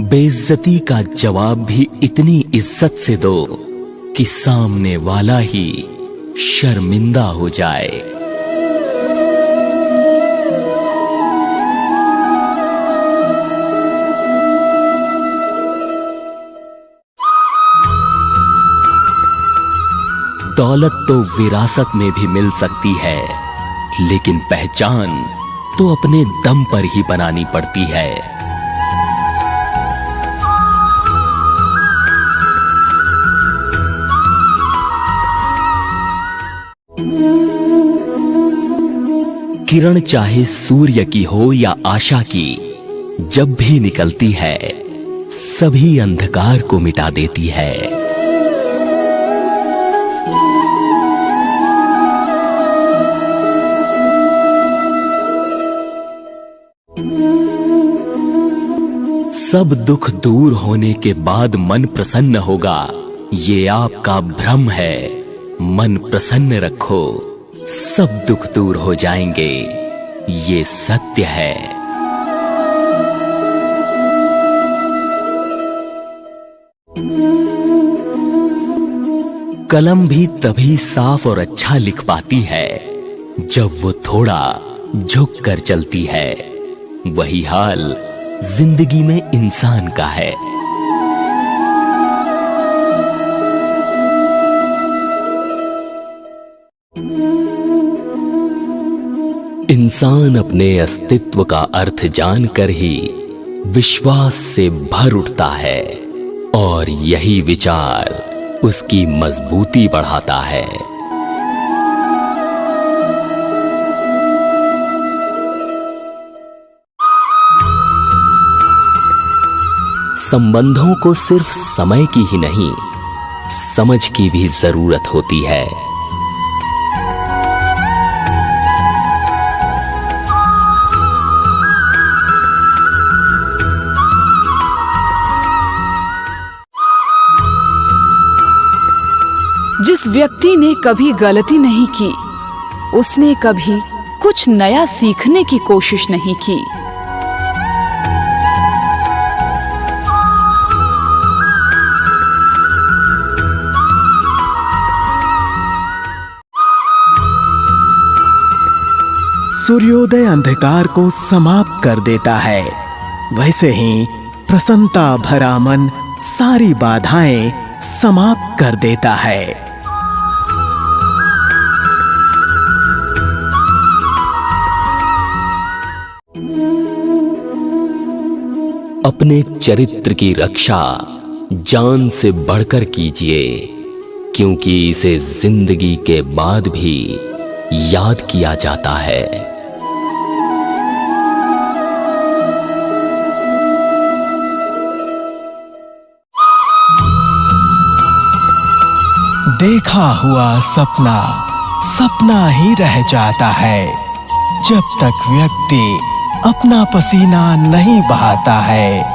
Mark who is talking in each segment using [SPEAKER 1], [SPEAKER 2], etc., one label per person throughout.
[SPEAKER 1] बेइज्जती का जवाब भी इतनी इज्जत से दो कि सामने वाला ही शर्मिंदा हो जाए। दौलत तो विरासत में भी मिल सकती है, लेकिन पहचान तो अपने दम पर ही बनानी पड़ती है। किरण चाहे सूर्य की हो या आशा की, जब भी निकलती है सभी अंधकार को मिटा देती है। सब दुख दूर होने के बाद मन प्रसन्न होगा, ये आपका भ्रम है। मन प्रसन्न रखो, सब दुख दूर हो जाएंगे, ये सत्य है। कलम भी तभी साफ और अच्छा लिख पाती है जब वो थोड़ा झुक कर चलती है। वही हाल जिंदगी में इंसान का है। इंसान अपने अस्तित्व का अर्थ जानकर ही विश्वास से भर उठता है, और यही विचार उसकी मजबूती बढ़ाता है। संबंधों को सिर्फ समय की ही नहीं, समझ की भी जरूरत होती है।
[SPEAKER 2] जिस व्यक्ति ने कभी गलती नहीं की, उसने कभी कुछ नया सीखने की कोशिश नहीं की।
[SPEAKER 3] सूर्योदय अंधकार को समाप्त कर देता है, वैसे ही प्रसन्नता भरा मन सारी बाधाएं समाप्त कर देता है।
[SPEAKER 1] अपने चरित्र की रक्षा जान से बढ़कर कीजिए, क्योंकि इसे जिंदगी के बाद भी याद किया जाता है।
[SPEAKER 3] देखा हुआ सपना सपना ही रह जाता है, जब तक व्यक्ति अपना पसीना नहीं बहाता है।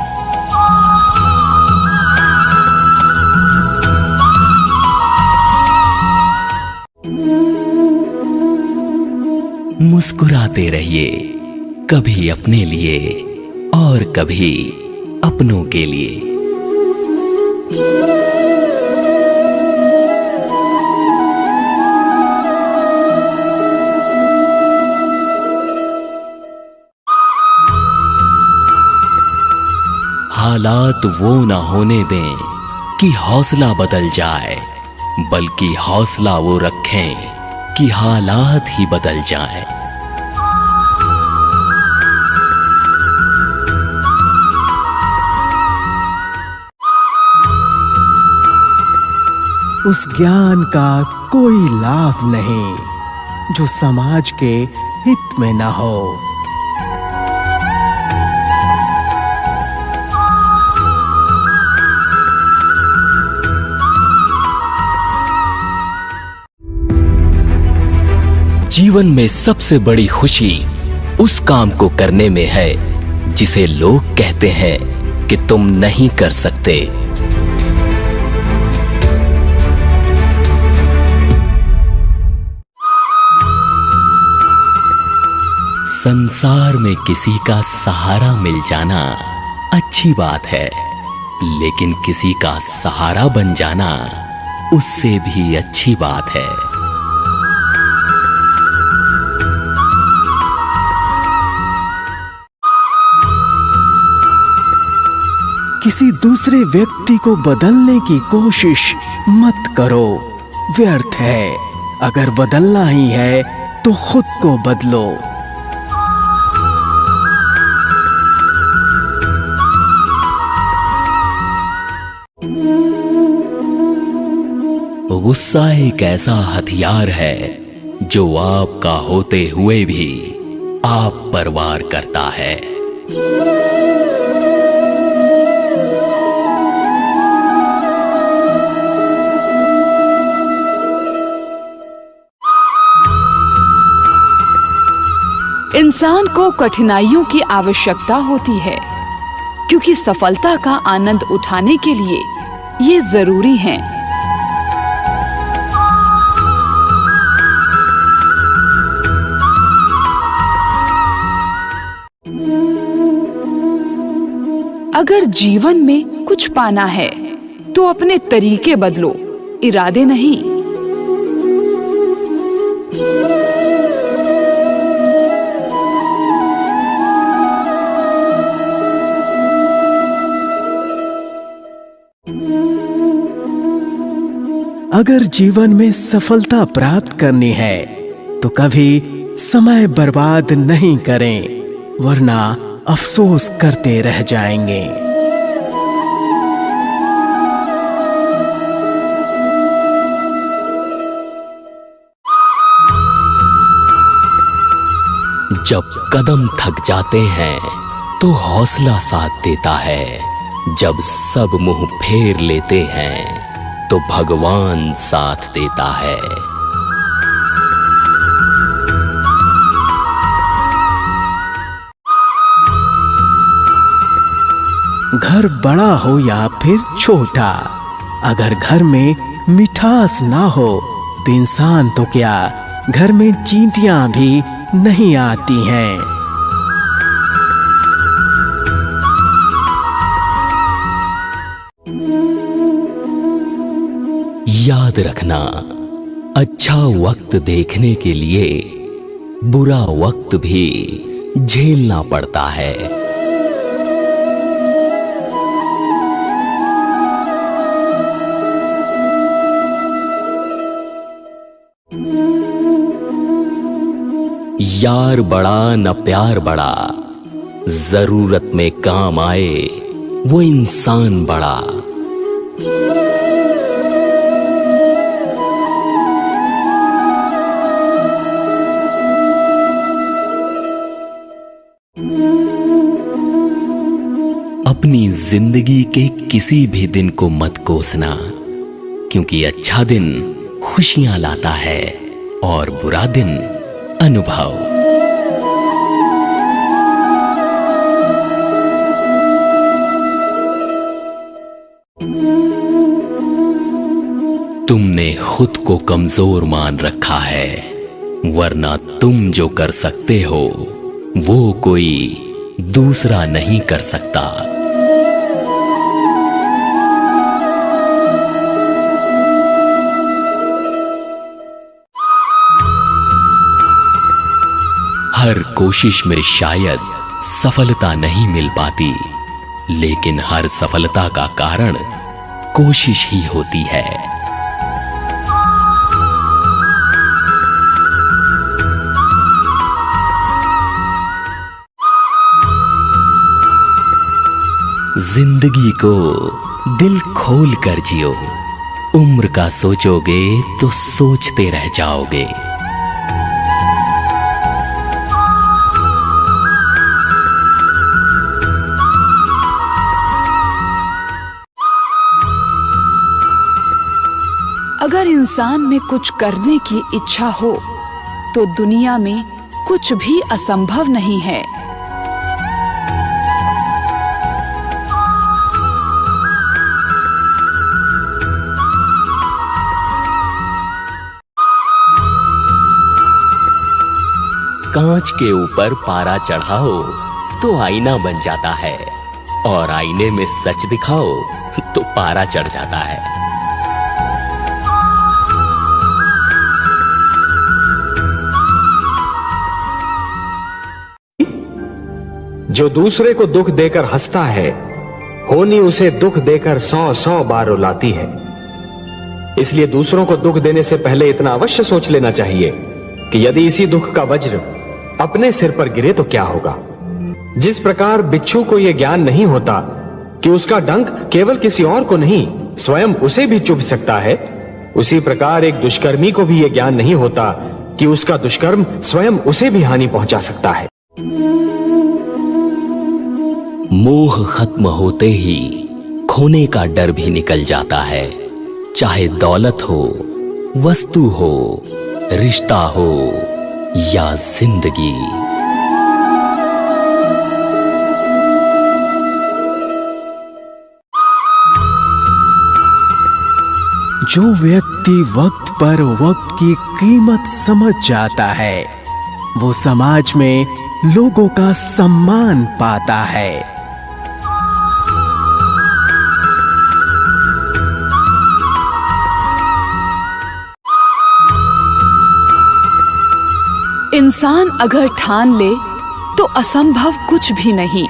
[SPEAKER 1] मुस्कुराते रहिए, कभी अपने लिए और कभी अपनों के लिए। हालात वो ना होने दें कि हौसला बदल जाए, बल्कि हौसला वो रखें कि हालात ही बदल जाएं।
[SPEAKER 3] उस ज्ञान का कोई लाभ नहीं जो समाज के हित में न हो।
[SPEAKER 1] जीवन में सबसे बड़ी खुशी उस काम को करने में है जिसे लोग कहते हैं कि तुम नहीं कर सकते। संसार में किसी का सहारा मिल जाना अच्छी बात है, लेकिन किसी का सहारा बन जाना उससे भी अच्छी बात है।
[SPEAKER 3] किसी दूसरे व्यक्ति को बदलने की कोशिश मत करो, व्यर्थ है। अगर बदलना ही है तो खुद को बदलो।
[SPEAKER 1] गुस्सा एक ऐसा हथियार है जो आपका होते हुए भी आप पर वार करता है।
[SPEAKER 2] इंसान को कठिनाइयों की आवश्यकता होती है, क्योंकि सफलता का आनंद उठाने के लिए ये जरूरी है। अगर जीवन में कुछ पाना है तो अपने तरीके बदलो, इरादे नहीं।
[SPEAKER 3] अगर जीवन में सफलता प्राप्त करनी है तो कभी समय बर्बाद नहीं करें, वरना अफसोस करते रह जाएंगे।
[SPEAKER 1] जब कदम थक जाते हैं तो हौसला साथ देता है, जब सब मुंह फेर लेते हैं तो भगवान साथ देता है।
[SPEAKER 3] घर बड़ा हो या फिर छोटा, अगर घर में मिठास ना हो तो इंसान तो क्या, घर में चींटियां भी नहीं आती हैं।
[SPEAKER 1] याद रखना, अच्छा वक्त देखने के लिए बुरा वक्त भी झेलना पड़ता है। यार बड़ा न प्यार बड़ा, जरूरत में काम आए वो इंसान बड़ा। अपनी जिंदगी के किसी भी दिन को मत कोसना, क्योंकि अच्छा दिन खुशियां लाता है और बुरा दिन अनुभव। तुमने खुद को कमजोर मान रखा है, वरना तुम जो कर सकते हो वो कोई दूसरा नहीं कर सकता। हर कोशिश में शायद सफलता नहीं मिल पाती, लेकिन हर सफलता का कारण कोशिश ही होती है। जिंदगी को दिल खोल कर जियो, उम्र का सोचोगे तो सोचते रह जाओगे।
[SPEAKER 2] अगर इंसान में कुछ करने की इच्छा हो तो दुनिया में कुछ भी असंभव नहीं है।
[SPEAKER 1] कांच कांच के ऊपर पारा चढ़ाओ तो आईना बन जाता है, और आईने में सच दिखाओ तो पारा चढ़ जाता है।
[SPEAKER 4] जो दूसरे को दुख देकर हंसता है, होनी उसे दुख देकर 100 बार रुलाती है। इसलिए दूसरों को दुख देने से पहले इतना अवश्य सोच लेना चाहिए कि यदि इसी दुख का वज्र अपने सिर पर गिरे तो क्या होगा। जिस प्रकार बिच्छू को यह ज्ञान नहीं होता कि उसका डंक केवल किसी और को नहीं स्वयं उसे भी चुभ सकता है, उसी प्रकार एक दुष्कर्मी को भी यह ज्ञान नहीं होता कि उसका दुष्कर्म स्वयं उसे भी हानि पहुंचा सकता है।
[SPEAKER 1] मोह खत्म होते ही खोने का डर भी निकल जाता है, चाहे दौलत हो, वस्तु हो, रिश्ता हो या जिंदगी।
[SPEAKER 3] जो व्यक्ति वक्त पर वक्त की कीमत समझ जाता है, वो समाज में लोगों का सम्मान पाता है।
[SPEAKER 2] इंसान अगर ठान ले तो असंभव कुछ भी नहीं।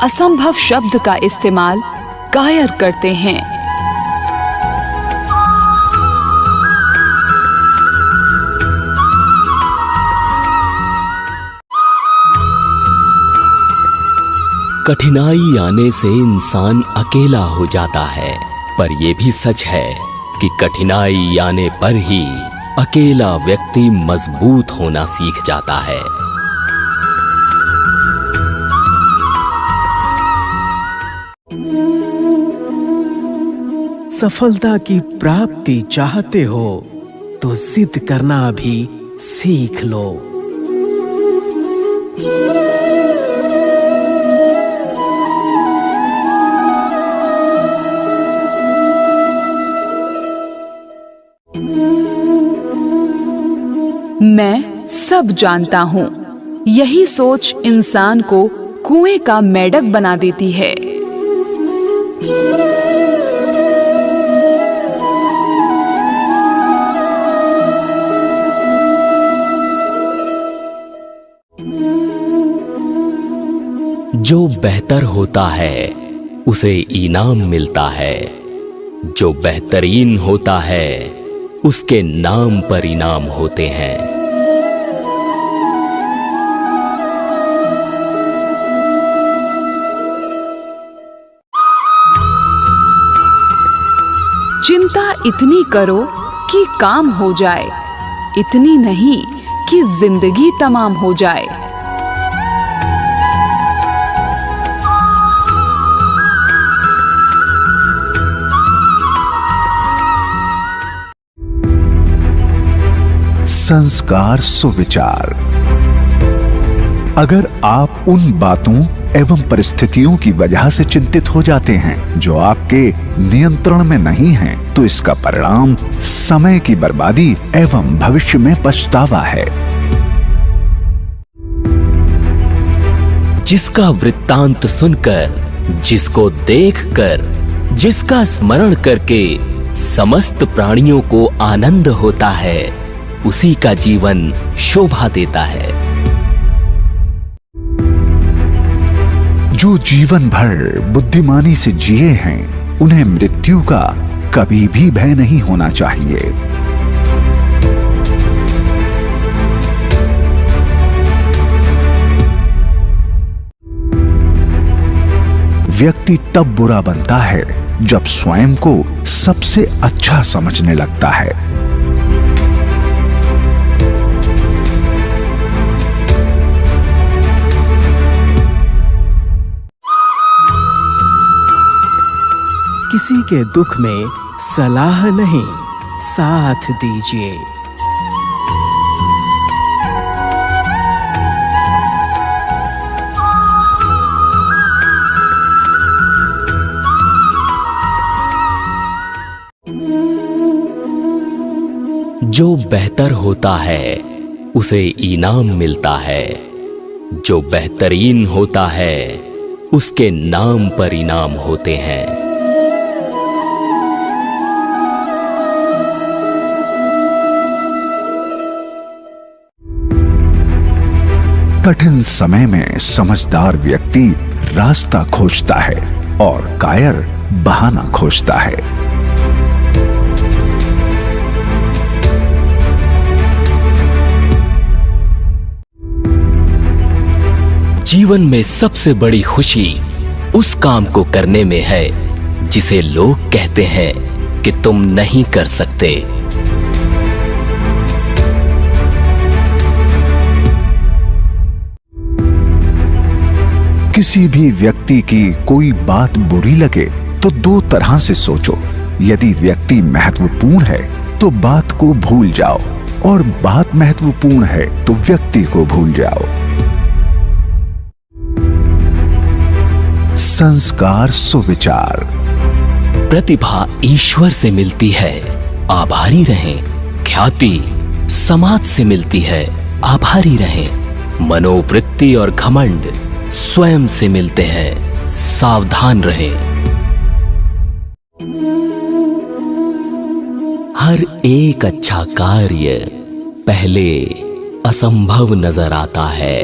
[SPEAKER 2] असंभव शब्द का इस्तेमाल कायर करते हैं।
[SPEAKER 1] कठिनाई आने से इंसान अकेला हो जाता है, पर यह भी सच है कि कठिनाई आने पर ही अकेला व्यक्ति मजबूत होना सीख जाता है।
[SPEAKER 3] सफलता की प्राप्ति चाहते हो तो जिद करना भी सीख लो।
[SPEAKER 2] मैं सब जानता हूँ, यही सोच इंसान को कुएं का मेंढक बना देती है।
[SPEAKER 1] जो बेहतर होता है उसे इनाम मिलता है, जो बेहतरीन होता है उसके नाम पर इनाम होते हैं।
[SPEAKER 2] चिंता इतनी करो कि काम हो जाए, इतनी नहीं कि जिंदगी तमाम हो जाए।
[SPEAKER 5] संस्कार सुविचार। अगर आप उन बातों एवं परिस्थितियों की वजह से चिंतित हो जाते हैं जो आपके नियंत्रण में नहीं हैं, तो इसका परिणाम समय की बर्बादी एवं भविष्य में पछतावा है।
[SPEAKER 1] जिसका वृत्तांत सुनकर, जिसको देखकर, जिसका स्मरण करके समस्त प्राणियों को आनंद होता है, उसी का जीवन शोभा देता है।
[SPEAKER 5] जो जीवन भर बुद्धिमानी से जिए हैं, उन्हें मृत्यु का कभी भी भय नहीं होना चाहिए। व्यक्ति तब बुरा बनता है जब स्वयं को सबसे अच्छा समझने लगता है।
[SPEAKER 3] किसी के दुख में सलाह नहीं, साथ दीजिए।
[SPEAKER 1] जो बेहतर होता है उसे इनाम मिलता है। जो बेहतरीन होता है उसके नाम पर इनाम होते हैं।
[SPEAKER 5] कठिन समय में समझदार व्यक्ति रास्ता खोजता है और कायर बहाना खोजता है।
[SPEAKER 1] जीवन में सबसे बड़ी खुशी उस काम को करने में है जिसे लोग कहते हैं कि तुम नहीं कर सकते।
[SPEAKER 5] किसी भी व्यक्ति की कोई बात बुरी लगे तो दो तरह से सोचो। यदि व्यक्ति महत्वपूर्ण है तो बात को भूल जाओ, और बात महत्वपूर्ण है तो व्यक्ति को भूल जाओ। संस्कार सुविचार।
[SPEAKER 1] प्रतिभा ईश्वर से मिलती है, आभारी रहें। ख्याति समाज से मिलती है, आभारी रहें। मनोवृत्ति और घमंड स्वयं से मिलते हैं, सावधान रहें। हर एक अच्छा कार्य पहले असंभव नजर आता है।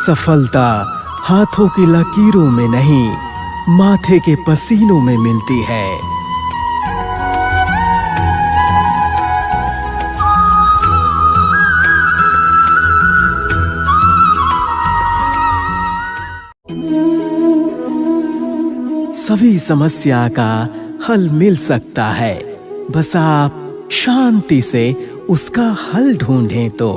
[SPEAKER 3] सफलता हाथों की लकीरों में नहीं, माथे के पसीनों में मिलती है। सभी समस्या का हल मिल सकता है, बस आप शांति से उसका हल ढूंढें तो।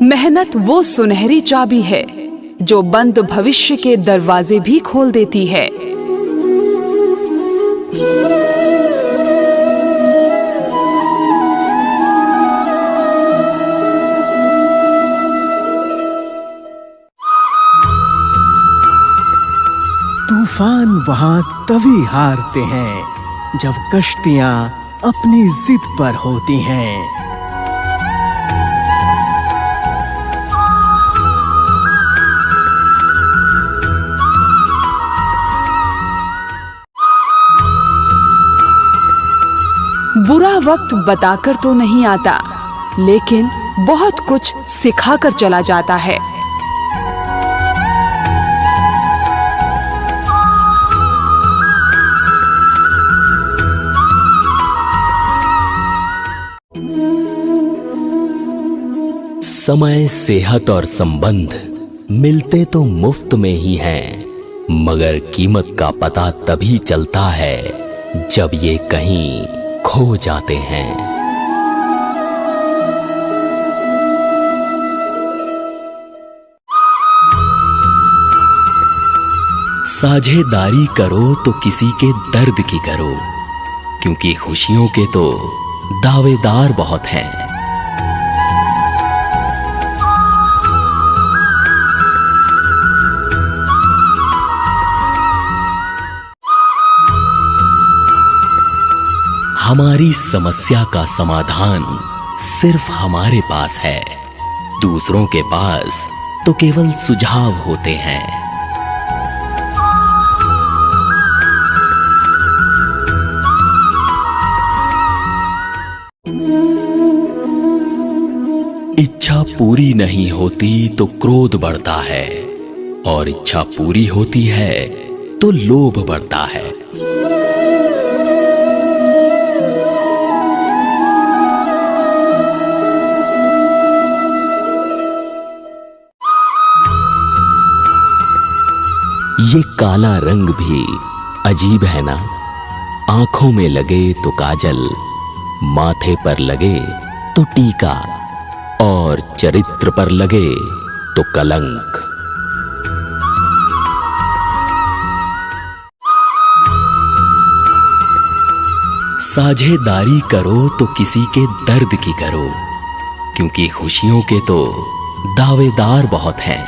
[SPEAKER 2] मेहनत वो सुनहरी चाबी है जो बंद भविष्य के दरवाजे भी खोल देती है।
[SPEAKER 3] तूफान वहां तभी हारते हैं जब कश्तियां अपनी जिद पर होती हैं।
[SPEAKER 2] बुरा वक्त बताकर तो नहीं आता, लेकिन बहुत कुछ सिखाकर चला जाता है।
[SPEAKER 1] समय, सेहत और संबंध मिलते तो मुफ्त में ही हैं, मगर कीमत का पता तभी चलता है जब ये कहीं खो जाते हैं। साझेदारी करो तो किसी के दर्द की करो, क्योंकि खुशियों के तो दावेदार बहुत हैं। हमारी समस्या का समाधान सिर्फ हमारे पास है, दूसरों के पास तो केवल सुझाव होते हैं। इच्छा पूरी नहीं होती तो क्रोध बढ़ता है, और इच्छा पूरी होती है तो लोभ बढ़ता है। ये काला रंग भी अजीब है ना, आंखों में लगे तो काजल, माथे पर लगे तो टीका, और चरित्र पर लगे तो कलंक। साझेदारी करो तो किसी के दर्द की करो, क्योंकि खुशियों के तो दावेदार बहुत हैं।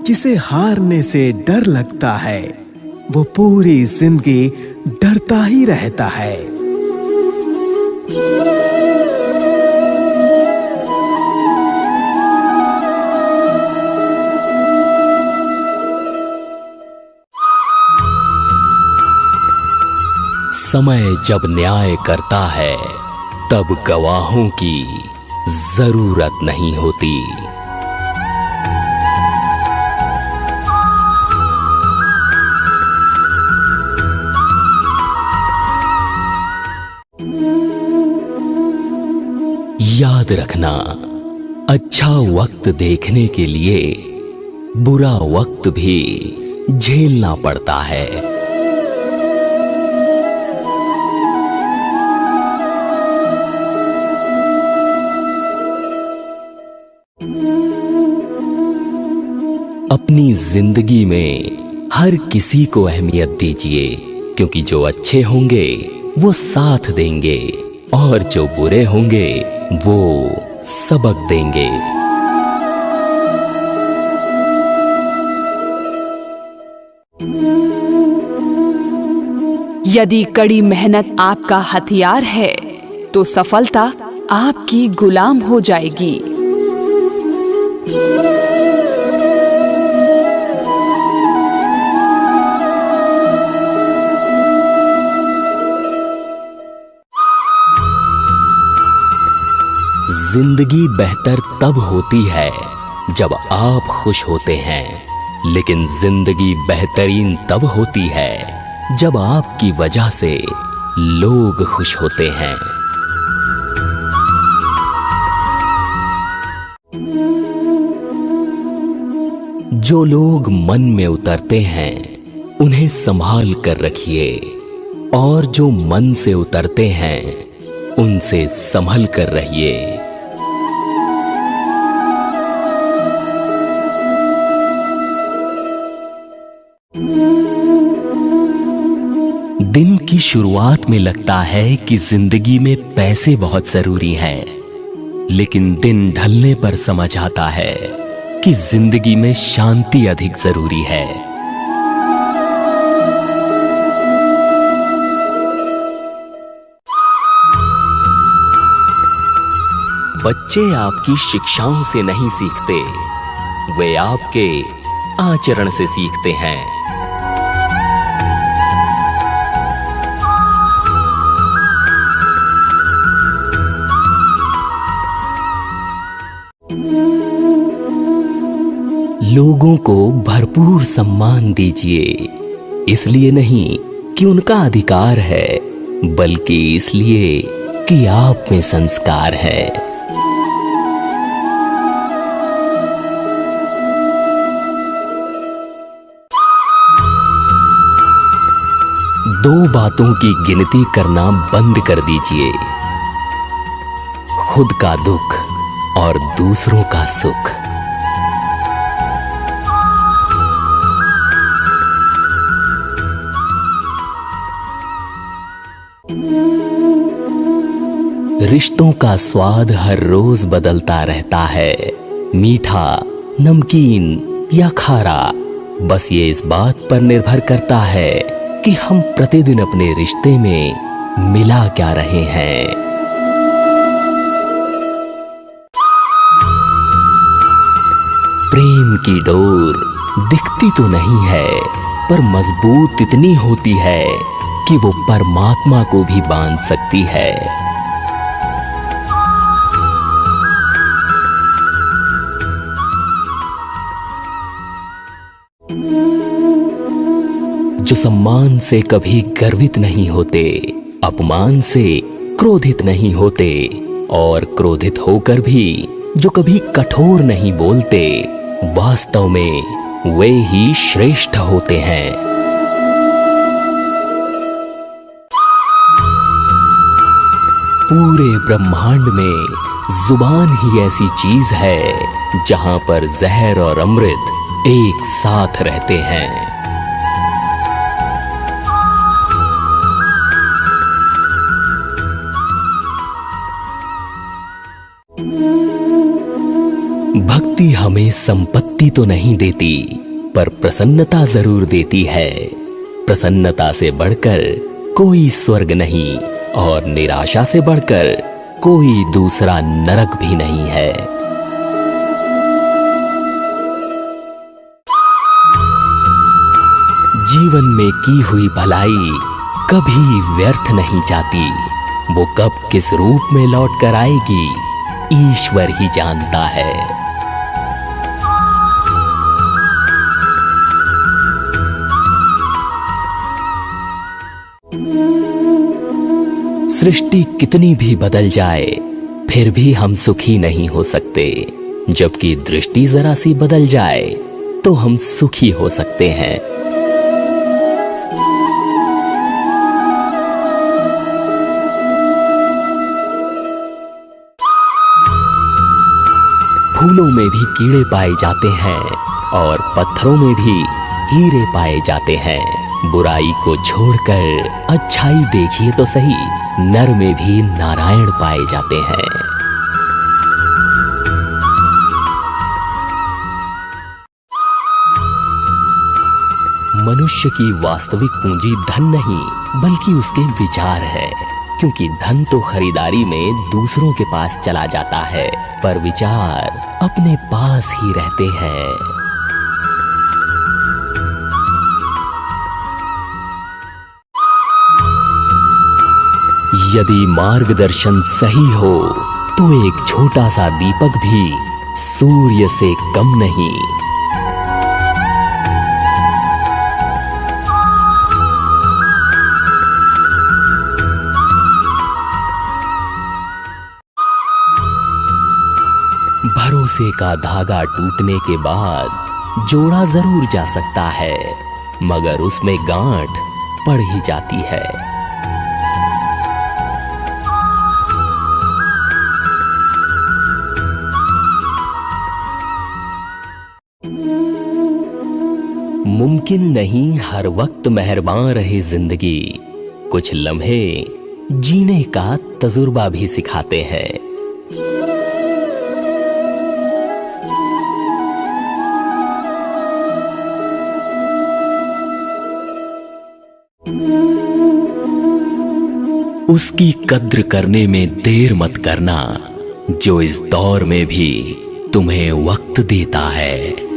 [SPEAKER 3] जिसे हारने से डर लगता है वो पूरी जिंदगी डरता ही रहता है।
[SPEAKER 1] समय जब न्याय करता है तब गवाहों की जरूरत नहीं होती। याद रखना, अच्छा वक्त देखने के लिए बुरा वक्त भी झेलना पड़ता है। अपनी जिंदगी में हर किसी को अहमियत दीजिए, क्योंकि जो अच्छे होंगे वो साथ देंगे और जो बुरे होंगे वो सबक देंगे।
[SPEAKER 2] यदि कड़ी मेहनत आपका हथियार है तो सफलता आपकी गुलाम हो जाएगी।
[SPEAKER 1] जिंदगी बेहतर तब होती है जब आप खुश होते हैं, लेकिन जिंदगी बेहतरीन तब होती है जब आपकी वजह से लोग खुश होते हैं। जो लोग मन में उतरते हैं उन्हें संभाल कर रखिए, और जो मन से उतरते हैं उनसे संभल कर रहिए। दिन की शुरुआत में लगता है कि जिंदगी में पैसे बहुत जरूरी हैं, लेकिन दिन ढलने पर समझ आता है कि जिंदगी में शांति अधिक जरूरी है। बच्चे आपकी शिक्षाओं से नहीं सीखते, वे आपके आचरण से सीखते हैं। लोगों को भरपूर सम्मान दीजिए, इसलिए नहीं कि उनका अधिकार है, बल्कि इसलिए कि आप में संस्कार है। दो बातों की गिनती करना बंद कर दीजिए, खुद का दुख और दूसरों का सुख। रिश्तों का स्वाद हर रोज बदलता रहता है, मीठा, नमकीन या खारा। बस ये इस बात पर निर्भर करता है कि हम प्रतिदिन अपने रिश्ते में मिला क्या रहे हैं। प्रेम की डोर दिखती तो नहीं है, पर मजबूत इतनी होती है कि वो परमात्मा को भी बांध सकती है। जो सम्मान से कभी गर्वित नहीं होते, अपमान से क्रोधित नहीं होते, और क्रोधित होकर भी जो कभी कठोर नहीं बोलते, वास्तव में वे ही श्रेष्ठ होते हैं। पूरे ब्रह्मांड में जुबान ही ऐसी चीज है जहां पर जहर और अमृत एक साथ रहते हैं। भक्ति हमें संपत्ति तो नहीं देती, पर प्रसन्नता जरूर देती है। प्रसन्नता से बढ़कर कोई स्वर्ग नहीं और निराशा से बढ़कर कोई दूसरा नरक भी नहीं है। जीवन में की हुई भलाई कभी व्यर्थ नहीं जाती। वो कब किस रूप में लौट कर आएगी, ईश्वर ही जानता है। सृष्टि कितनी भी बदल जाए, फिर भी हम सुखी नहीं हो सकते। जबकि दृष्टि जरा सी बदल जाए तो हम सुखी हो सकते हैं। फूलों में भी कीड़े पाए जाते हैं और पत्थरों में भी हीरे पाए जाते हैं। बुराई को छोड़कर अच्छाई देखिए तो सही, नर में भी नारायण पाए जाते हैं। मनुष्य की वास्तविक पूंजी धन नहीं, बल्कि उसके विचार है। क्योंकि धन तो खरीदारी में दूसरों के पास चला जाता है, पर विचार अपने पास ही रहते हैं। यदि मार्गदर्शन सही हो तो एक छोटा सा दीपक भी सूर्य से कम नहीं। भरोसे का धागा टूटने के बाद जोड़ा जरूर जा सकता है, मगर उसमें गांठ पड़ ही जाती है। मुमकिन नहीं हर वक्त मेहरबान रहे जिंदगी, कुछ लम्हे जीने का तजुर्बा भी सिखाते हैं। उसकी कद्र करने में देर मत करना, जो इस दौर में भी तुम्हें वक्त देता है।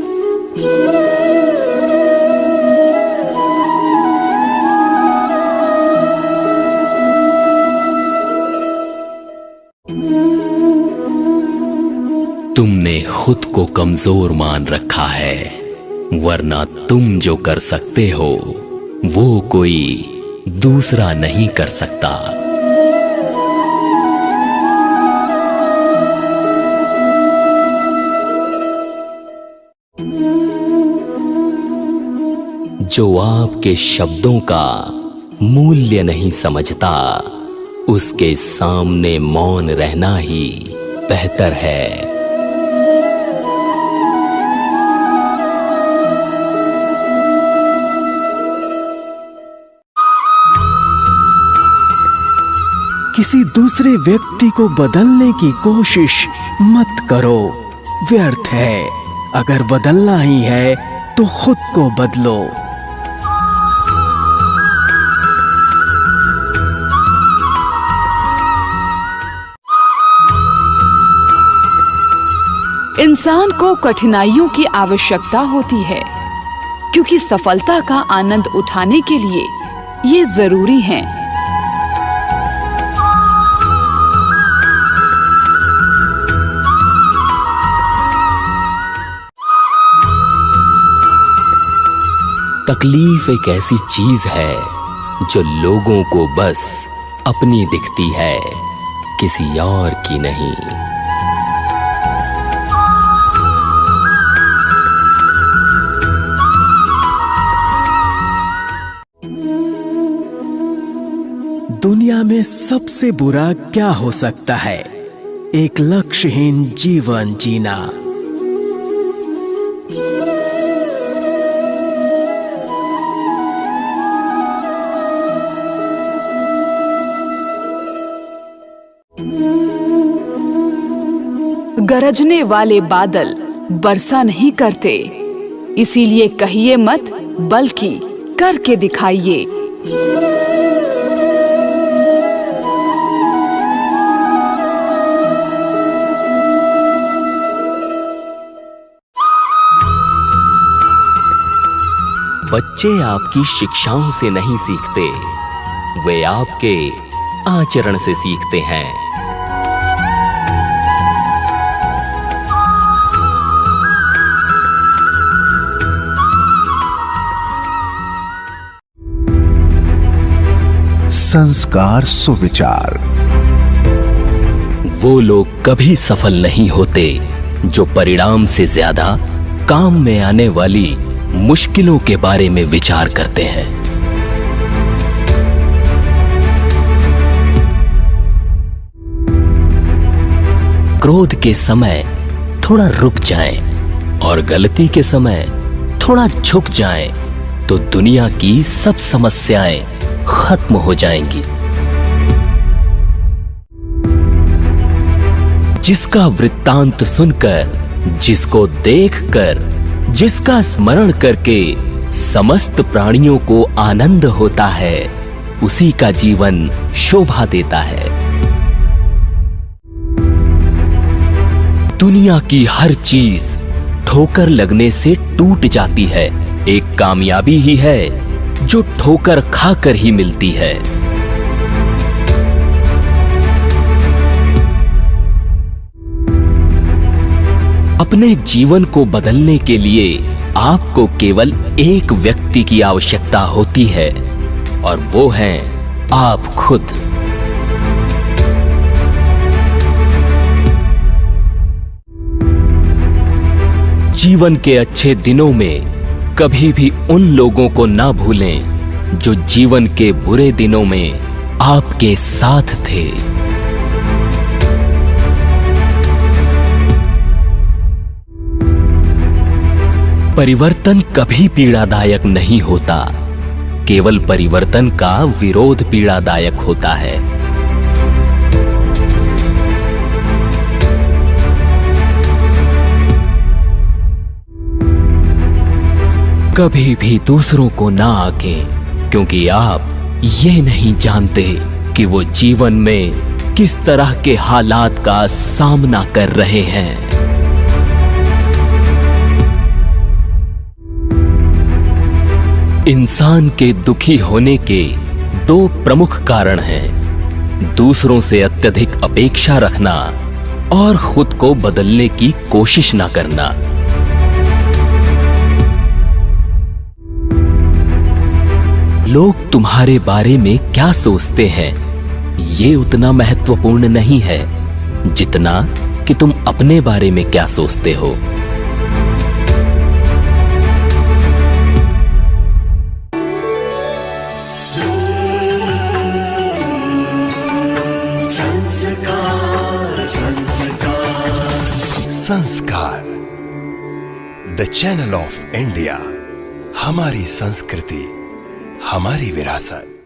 [SPEAKER 1] तुमने खुद को कमजोर मान रखा है, वरना तुम जो कर सकते हो वो कोई दूसरा नहीं कर सकता। जो आपके शब्दों का मूल्य नहीं समझता, उसके सामने मौन रहना ही बेहतर है।
[SPEAKER 3] किसी दूसरे व्यक्ति को बदलने की कोशिश मत करो, व्यर्थ है। अगर बदलना ही है तो खुद को बदलो।
[SPEAKER 2] इंसान को कठिनाइयों की आवश्यकता होती है, क्योंकि सफलता का आनंद उठाने के लिए ये जरूरी है।
[SPEAKER 1] तकलीफ एक ऐसी चीज है जो लोगों को बस अपनी दिखती है, किसी और की नहीं।
[SPEAKER 3] दुनिया में सबसे बुरा क्या हो सकता है? एक लक्ष्यहीन जीवन जीना।
[SPEAKER 2] गरजने वाले बादल वर्षा नहीं करते, इसीलिए कहिए मत बल्कि करके दिखाइए।
[SPEAKER 1] बच्चे आपकी शिक्षाओं से नहीं सीखते, वे आपके आचरण से सीखते हैं।
[SPEAKER 5] संस्कार सुविचार।
[SPEAKER 1] वो लोग कभी सफल नहीं होते जो परिणाम से ज्यादा काम में आने वाली मुश्किलों के बारे में विचार करते हैं। क्रोध के समय थोड़ा रुक जाएं और गलती के समय थोड़ा झुक जाएं तो दुनिया की सब समस्याएं खत्म हो जाएंगी। जिसका वृत्तांत सुनकर, जिसको देखकर, जिसका स्मरण करके समस्त प्राणियों को आनंद होता है, उसी का जीवन शोभा देता है। दुनिया की हर चीज ठोकर लगने से टूट जाती है, एक कामयाबी ही है जो ठोकर खाकर ही मिलती है। अपने जीवन को बदलने के लिए आपको केवल एक व्यक्ति की आवश्यकता होती है और वो हैं आप खुद। जीवन के अच्छे दिनों में कभी भी उन लोगों को ना भूलें जो जीवन के बुरे दिनों में आपके साथ थे। परिवर्तन कभी पीड़ादायक नहीं होता, केवल परिवर्तन का विरोध पीड़ादायक होता है। कभी भी दूसरों को ना आके, क्योंकि आप ये नहीं जानते कि वो जीवन में किस तरह के हालात का सामना कर रहे हैं। इंसान के दुखी होने के दो प्रमुख कारण हैं: दूसरों से अत्यधिक अपेक्षा रखना और खुद को बदलने की कोशिश ना करना। लोग तुम्हारे बारे में क्या सोचते हैं, ये उतना महत्वपूर्ण नहीं है जितना कि तुम अपने बारे में क्या सोचते हो।
[SPEAKER 6] संस्कार, द चैनल ऑफ इंडिया। हमारी संस्कृति, हमारी विरासत।